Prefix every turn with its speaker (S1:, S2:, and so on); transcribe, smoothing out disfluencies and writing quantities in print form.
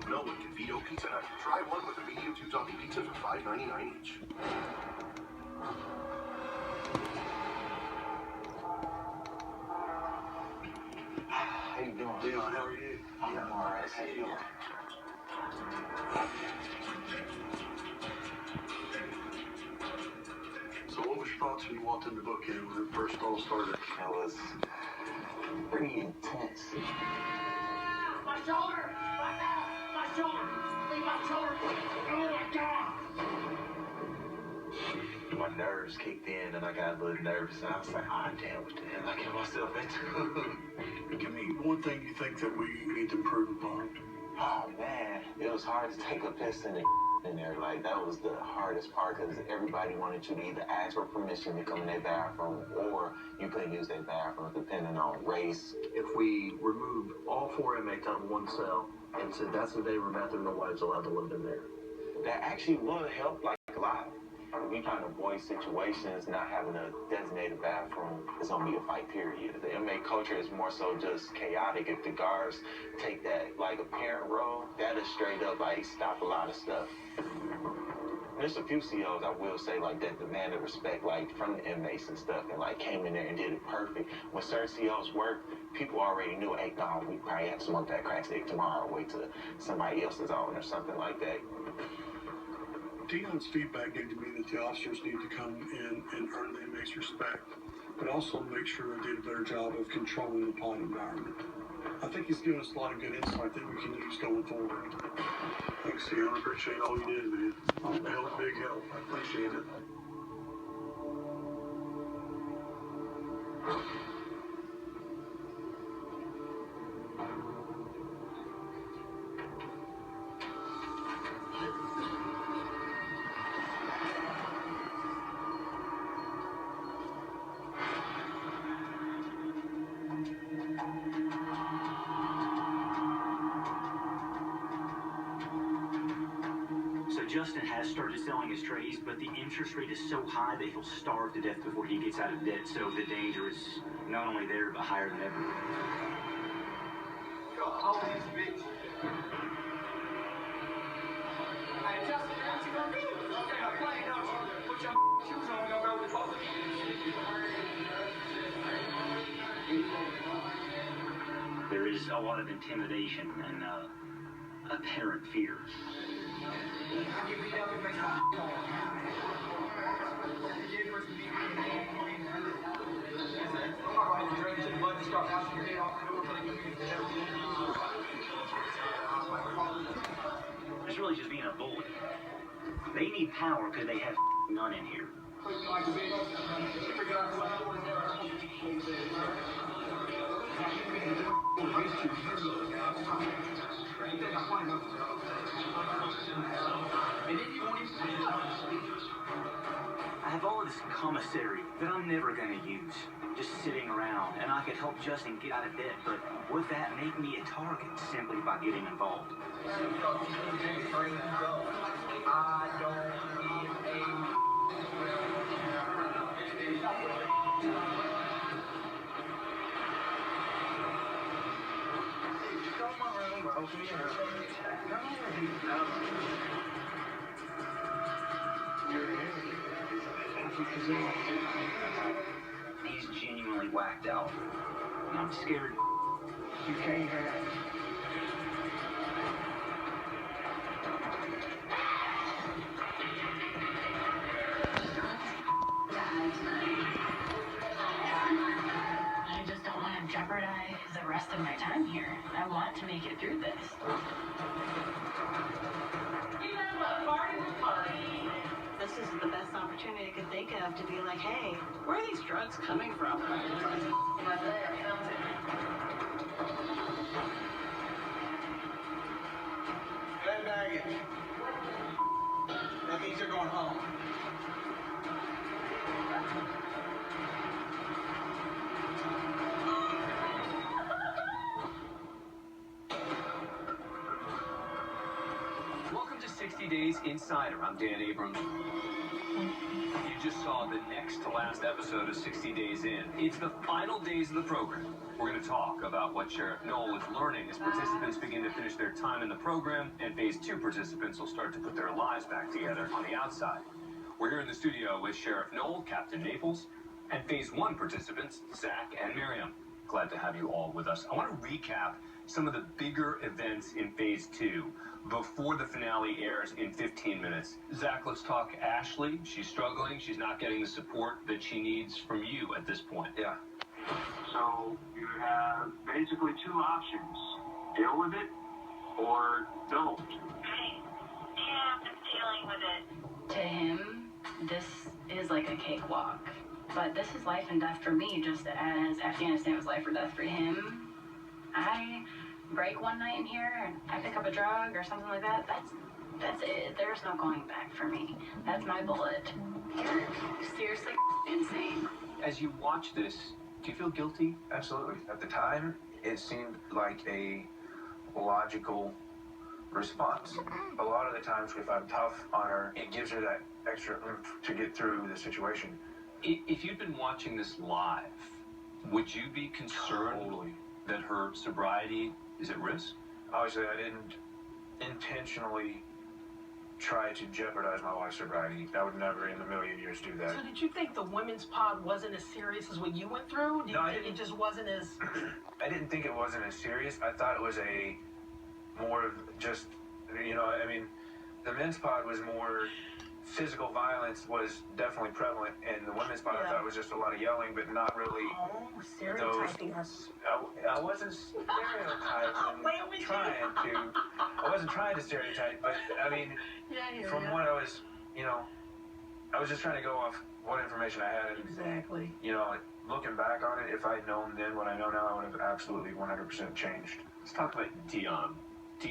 S1: No one can beat Pizza Hut. Try one with a medium 2-topping pizza for $5.99 each.
S2: How you doing?
S1: Leon, how are you?
S2: I'm alright. How you doing?
S1: So what was your thoughts when you walked in the book here when it first all started?
S2: It was pretty intense.
S3: My shoulder! My shoulder! Leave my shoulder! Oh my God!
S2: My nerves kicked in and I got a little nervous and I was like, oh damn, what the hell I get myself into?
S1: Give me one thing you think that we need to improve upon.
S2: Oh man, it was hard to take a piss in there. Like that was the hardest part because everybody wanted you to either ask for permission to come in their bathroom or you couldn't use their bathroom depending on race.
S4: If we removed all 4 inmates out of one cell and said that's the neighbor bathroom, nobody's allowed to live in there.
S2: That actually would help like a lot. We trying to avoid situations, not having a designated bathroom is gonna be a fight, period. The inmate culture is more so just chaotic. If the guards take that like a parent role, that'll straight up like stop a lot of stuff. There's a few COs I will say like that demanded respect like from the inmates and stuff and like came in there and did it perfect. When certain COs work, people already knew, hey, no, we probably have to smoke that crack stick tomorrow, wait till somebody else is on or something like that.
S1: Dion's feedback gave to me that the officers need to come in and earn the inmates' respect, but also make sure they did a better job of controlling the pod environment. I think he's given us a lot of good insight that we can use going forward. Thanks, Dion. I appreciate all you did, man. A hell of a big help. I appreciate it.
S5: Justin has started selling his trays, but the interest rate is so high that he'll starve to death before he gets out of debt. So the danger is not only there, but higher than ever.
S3: Hey, Justin, what you gonna do? Okay, I'm playing, don't you? Put your shoes on, we're gonna go to the ball.
S5: There is a lot of intimidation and apparent fear. It's really just being a bully. They need power because they have none in here. I have all of this commissary that I'm never going to use, just sitting around, and I could help Justin get out of debt, but would that make me a target simply by getting involved? He's genuinely whacked out, and I'm scared.
S3: You can't have it.
S6: I just don't want to jeopardize the rest of my time here. I want to make it through this.
S7: This is the best opportunity I could think of to be like, hey, where are these drugs coming from?
S8: Bad baggage. That means you're going home.
S3: Welcome to
S9: 60 Days Insider. I'm Dan Abrams. You just saw the next to last episode of 60 Days In. It's the final days of the program. We're going to talk about what Sheriff Noel is learning as participants begin to finish their time in the program, and Phase 2 participants will start to put their lives back together on the outside. We're here in the studio with Sheriff Noel, Captain Naples, and Phase 1 participants, Zach and Miriam. Glad to have you all with us. I want to recap some of the bigger events in Phase 2 before the finale airs in 15 minutes. Zach, let's talk Ashley. She's struggling. She's not getting the support that she needs from you at this point.
S10: Yeah. So you have basically two options. Deal with it or don't.
S6: Yeah, I'm dealing with it. To him, this is like a cakewalk. But this is life and death for me, just as Afghanistan was life or death for him. I break one night in here and I pick up a drug or something like that. That's it. There's no going back for me. That's my bullet. You're seriously insane.
S9: As you watch this, do you feel guilty?
S11: Absolutely. At the time, it seemed like a logical response. A lot of the times, if I'm tough on her, it gives her that extra oomph to get through the situation.
S9: If you'd been watching this live, would you be concerned that her sobriety is at risk?
S11: Obviously, I didn't intentionally try to jeopardize my wife's sobriety. I would never in a million years do that.
S7: So did you think the women's pod wasn't as serious as what you went through? Did
S11: No,
S7: you think it just wasn't as...
S11: I didn't think it wasn't as serious. I thought it was a more of just, you know, I mean, the men's pod was more... Physical violence was definitely prevalent, and the women's pod I thought was just a lot of yelling, but not really.
S7: Oh, stereotyping us.
S11: I wasn't stereotyping. I wasn't trying to stereotype, but I mean, from what I was, you know, I was just trying to go off what information I had.
S7: Exactly.
S11: You know, looking back on it, if I'd known then what I know now, I would have absolutely 100% changed.
S9: Let's talk about Dion.